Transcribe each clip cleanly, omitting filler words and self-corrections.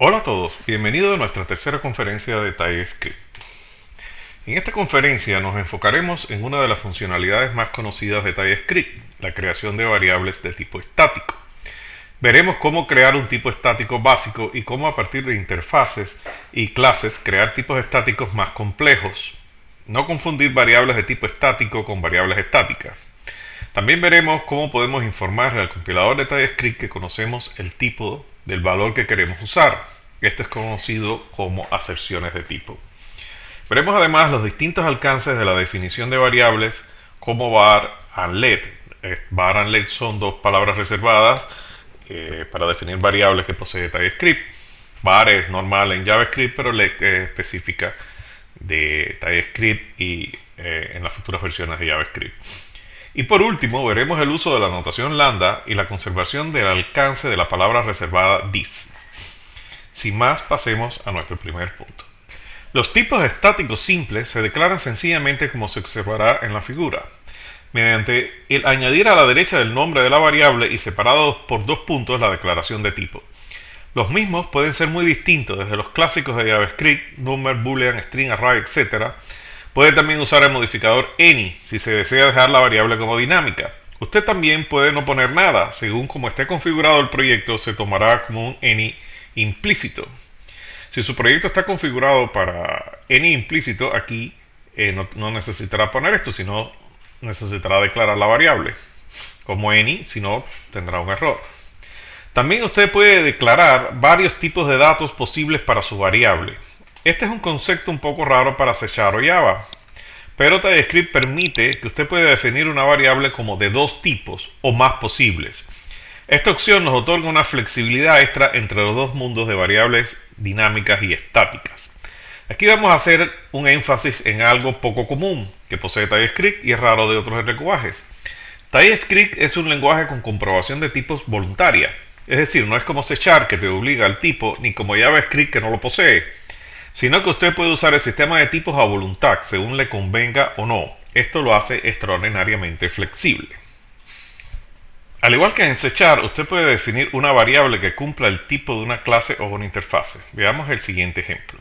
Hola a todos, bienvenidos a nuestra tercera conferencia de TypeScript. En esta conferencia nos enfocaremos en una de las funcionalidades más conocidas de TypeScript, la creación de variables de tipo estático. Veremos cómo crear un tipo estático básico y cómo a partir de interfaces y clases crear tipos estáticos más complejos. No confundir variables de tipo estático con variables estáticas. También veremos cómo podemos informarle al compilador de TypeScript que conocemos el tipo del valor que queremos usar. Esto es conocido como aserciones de tipo. Veremos además los distintos alcances de la definición de variables como var and let. Var and let son dos palabras reservadas para definir variables que posee TypeScript. Var es normal en JavaScript, pero let es específica de TypeScript y en las futuras versiones de JavaScript. Y por último, veremos el uso de la notación lambda y la conservación del alcance de la palabra reservada this. Sin más, pasemos a nuestro primer punto. Los tipos estáticos simples se declaran sencillamente como se observará en la figura, mediante el añadir a la derecha del nombre de la variable y separados por dos puntos la declaración de tipo. Los mismos pueden ser muy distintos, desde los clásicos de JavaScript, number, boolean, string, array, etc. Puede también usar el modificador any si se desea dejar la variable como dinámica. Usted también puede no poner nada, según como esté configurado el proyecto se tomará como un any implícito. Si su proyecto está configurado para any implícito, aquí no necesitará poner esto, sino necesitará declarar la variable como any, si no tendrá un error. También usted puede declarar varios tipos de datos posibles para su variable. Este es un concepto un poco raro para C# o Java, pero TypeScript permite que usted pueda definir una variable como de dos tipos o más posibles. Esta opción nos otorga una flexibilidad extra entre los dos mundos de variables dinámicas y estáticas. Aquí vamos a hacer un énfasis en algo poco común que posee TypeScript y es raro de otros lenguajes. TypeScript es un lenguaje con comprobación de tipos voluntaria, es decir, no es como C# que te obliga al tipo, ni como JavaScript que no lo posee, sino que usted puede usar el sistema de tipos a voluntad, según le convenga o no. Esto lo hace extraordinariamente flexible. Al igual que en C#, usted puede definir una variable que cumpla el tipo de una clase o una interfaz. Veamos el siguiente ejemplo.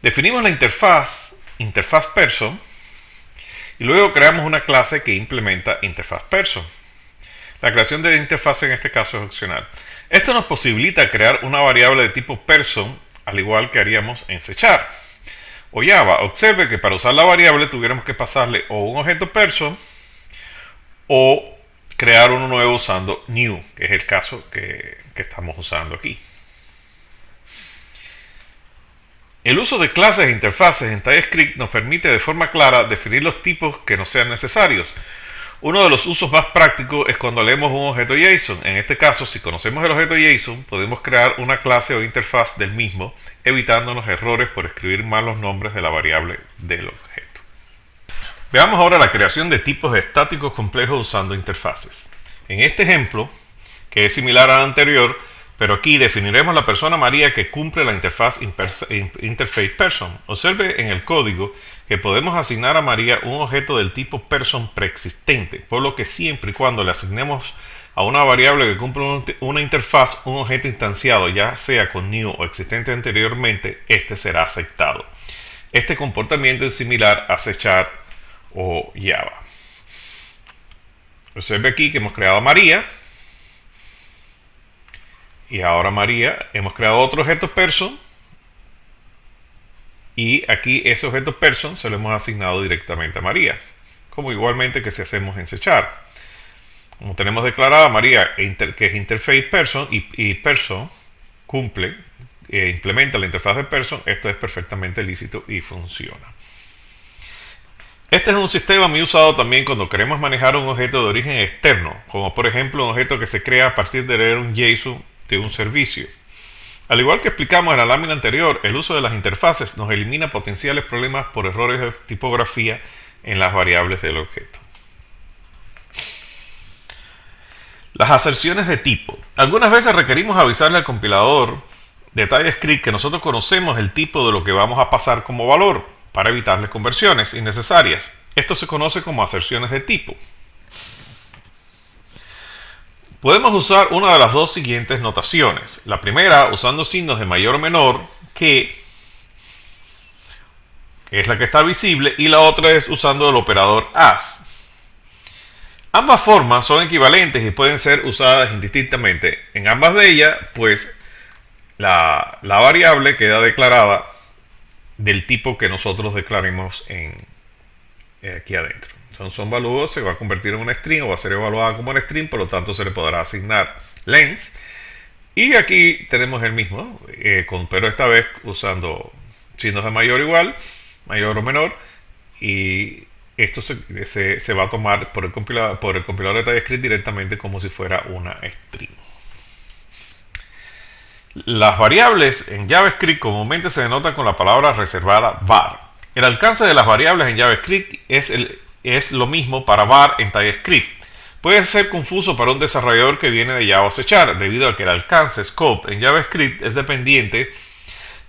Definimos la interfaz person, y luego creamos una clase que implementa interfaz person. La creación de la interfaz en este caso es opcional. Esto nos posibilita crear una variable de tipo person, al igual que haríamos en C# o Java. Observe que para usar la variable tuviéramos que pasarle o un objeto person o crear uno nuevo usando new, que es el caso que estamos usando aquí. El uso de clases e interfaces en TypeScript nos permite de forma clara definir los tipos que nos sean necesarios. Uno de los usos más prácticos es cuando leemos un objeto JSON. En este caso, si conocemos el objeto JSON, podemos crear una clase o interfaz del mismo, evitándonos errores por escribir mal los nombres de la variable del objeto. Veamos ahora la creación de tipos estáticos complejos usando interfaces. En este ejemplo, que es similar al anterior, pero aquí definiremos la persona María que cumple la interfaz interface person. Observe en el código que podemos asignar a María un objeto del tipo person preexistente, por lo que siempre y cuando le asignemos a una variable que cumple una interfaz un objeto instanciado, ya sea con new o existente anteriormente, este será aceptado. Este comportamiento es similar a C# o Java. Observe aquí que hemos creado a María. Y ahora María, hemos creado otro objeto person. Y aquí ese objeto person se lo hemos asignado directamente a María. Como igualmente que si hacemos en C#. Como tenemos declarada a María que es interface person y person cumple, implementa la interfaz de person, esto es perfectamente lícito y funciona. Este es un sistema muy usado también cuando queremos manejar un objeto de origen externo, como por ejemplo un objeto que se crea a partir de leer un JSON de un servicio. Al igual que explicamos en la lámina anterior, el uso de las interfaces nos elimina potenciales problemas por errores de tipografía en las variables del objeto. Las aserciones de tipo. Algunas veces requerimos avisarle al compilador de TypeScript que nosotros conocemos el tipo de lo que vamos a pasar como valor, para evitarle conversiones innecesarias. Esto se conoce como aserciones de tipo. Podemos usar una de las dos siguientes notaciones. La primera usando signos de mayor o menor que es la que está visible, y la otra es usando el operador as. Ambas formas son equivalentes y pueden ser usadas indistintamente. En ambas de ellas, pues la variable queda declarada del tipo que nosotros declaremos aquí adentro. Son valuados, se va a convertir en una string o va a ser evaluada como una string, por lo tanto se le podrá asignar length. Y aquí tenemos el mismo, pero esta vez usando signos de mayor o igual, mayor o menor, y esto se va a tomar por el compilador de TypeScript directamente como si fuera una string. Las variables en JavaScript comúnmente se denotan con la palabra reservada var. El alcance de las variables en JavaScript es lo mismo para var en TypeScript. Puede ser confuso para un desarrollador que viene de Java o C# debido a que el alcance scope en JavaScript es dependiente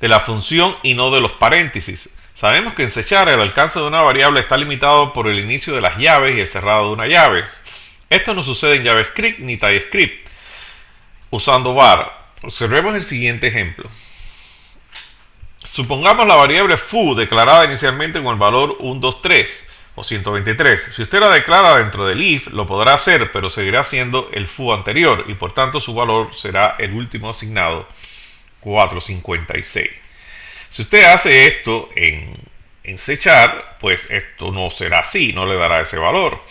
de la función y no de los paréntesis. Sabemos que en C# el alcance de una variable está limitado por el inicio de las llaves y el cerrado de una llave. Esto no sucede en JavaScript ni TypeScript usando var. Observemos el siguiente ejemplo. Supongamos la variable foo declarada inicialmente con el valor 123 o 123. Si usted la declara dentro del if, lo podrá hacer, pero seguirá siendo el foo anterior y por tanto su valor será el último asignado, 456. Si usted hace esto en C#, pues esto no será así, no le dará ese valor.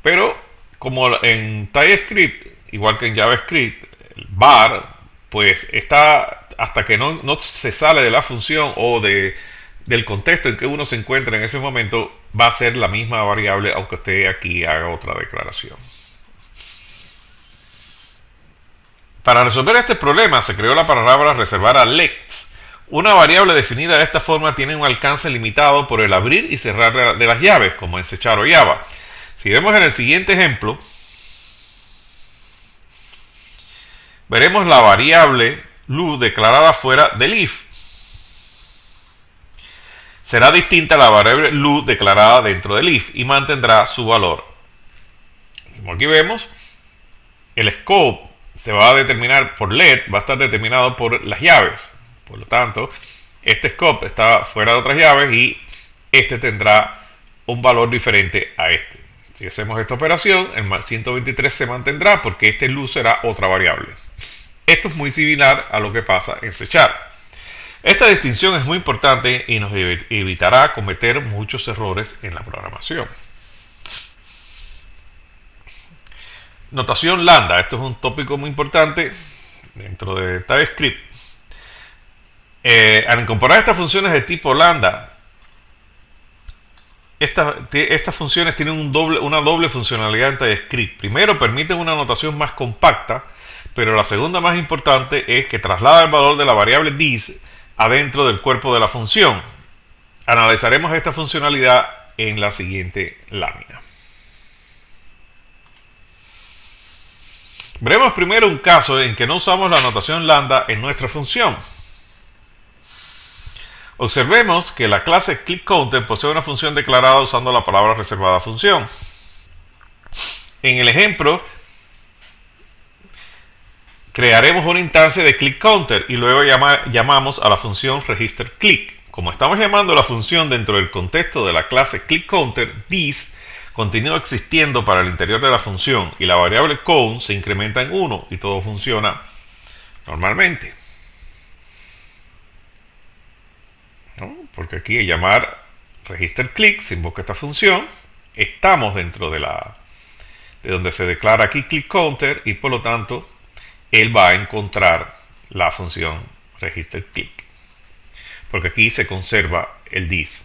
Pero como en TypeScript, igual que en JavaScript, el var pues está hasta que no se sale de la función o del contexto en que uno se encuentra en ese momento, va a ser la misma variable aunque usted aquí haga otra declaración. Para resolver este problema se creó la palabra reservada length. Una variable definida de esta forma tiene un alcance limitado por el abrir y cerrar de las llaves, como en C# o Java. Si vemos en el siguiente ejemplo, veremos la variable lu declarada fuera del if. Será distinta a la variable lu declarada dentro del if y mantendrá su valor. Como aquí vemos, el scope se va a determinar por let, va a estar determinado por las llaves. Por lo tanto, este scope está fuera de otras llaves y este tendrá un valor diferente a este. Si hacemos esta operación, el 123 se mantendrá porque este lu será otra variable. Esto es muy similar a lo que pasa en C#. Esta distinción es muy importante y nos evitará cometer muchos errores en la programación. Notación lambda. Esto es un tópico muy importante dentro de TypeScript. Al incorporar estas funciones de tipo lambda, estas funciones tienen una doble funcionalidad en TypeScript. Primero, permiten una notación más compacta, pero la segunda más importante es que traslada el valor de la variable this adentro del cuerpo de la función. Analizaremos esta funcionalidad en la siguiente lámina. Veremos primero un caso en que no usamos la notación lambda en nuestra función. Observemos que la clase ClickCounter posee una función declarada usando la palabra reservada función. En el ejemplo, crearemos una instancia de ClickCounter y luego llamamos a la función registerClick. Como estamos llamando a la función dentro del contexto de la clase ClickCounter, this continúa existiendo para el interior de la función y la variable count se incrementa en 1 y todo funciona normalmente. ¿No? Porque aquí al llamar registerClick se invoca esta función, estamos dentro de donde se declara aquí ClickCounter y por lo tanto él va a encontrar la función registerClick, porque aquí se conserva el this,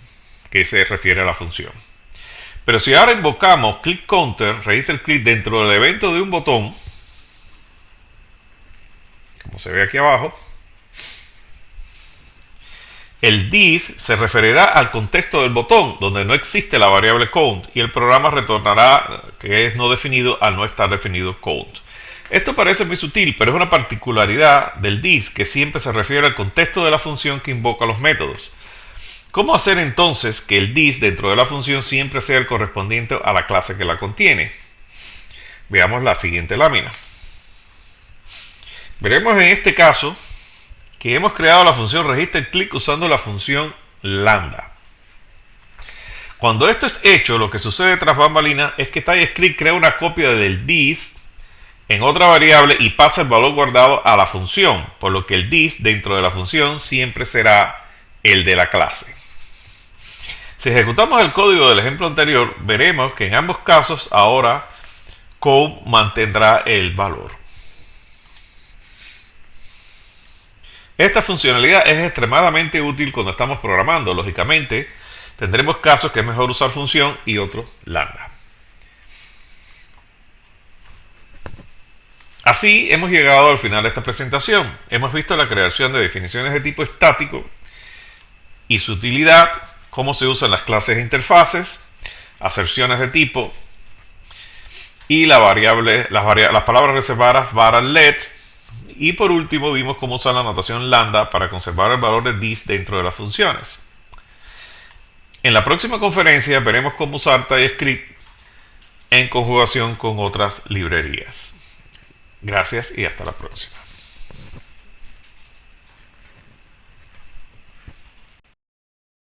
que se refiere a la función. Pero si ahora invocamos ClickCounter, registerClick dentro del evento de un botón, como se ve aquí abajo, el this se referirá al contexto del botón, donde no existe la variable count, y el programa retornará que es no definido al no estar definido count. Esto parece muy sutil, pero es una particularidad del this que siempre se refiere al contexto de la función que invoca los métodos. ¿Cómo hacer entonces que el this dentro de la función siempre sea el correspondiente a la clase que la contiene? Veamos la siguiente lámina. Veremos en este caso que hemos creado la función register click usando la función lambda. Cuando esto es hecho, lo que sucede tras bambalinas es que TypeScript crea una copia del this en otra variable y pasa el valor guardado a la función, por lo que el this dentro de la función siempre será el de la clase. Si ejecutamos el código del ejemplo anterior, veremos que en ambos casos ahora code mantendrá el valor. Esta funcionalidad es extremadamente útil cuando estamos programando. Lógicamente, tendremos casos que es mejor usar función y otros lambda. Así hemos llegado al final de esta presentación. Hemos visto la creación de definiciones de tipo estático y su utilidad, cómo se usan las clases e interfaces, aserciones de tipo y las palabras reservadas var let. Y por último vimos cómo usar la notación lambda para conservar el valor de this dentro de las funciones. En la próxima conferencia veremos cómo usar TypeScript en conjugación con otras librerías. Gracias y hasta la próxima.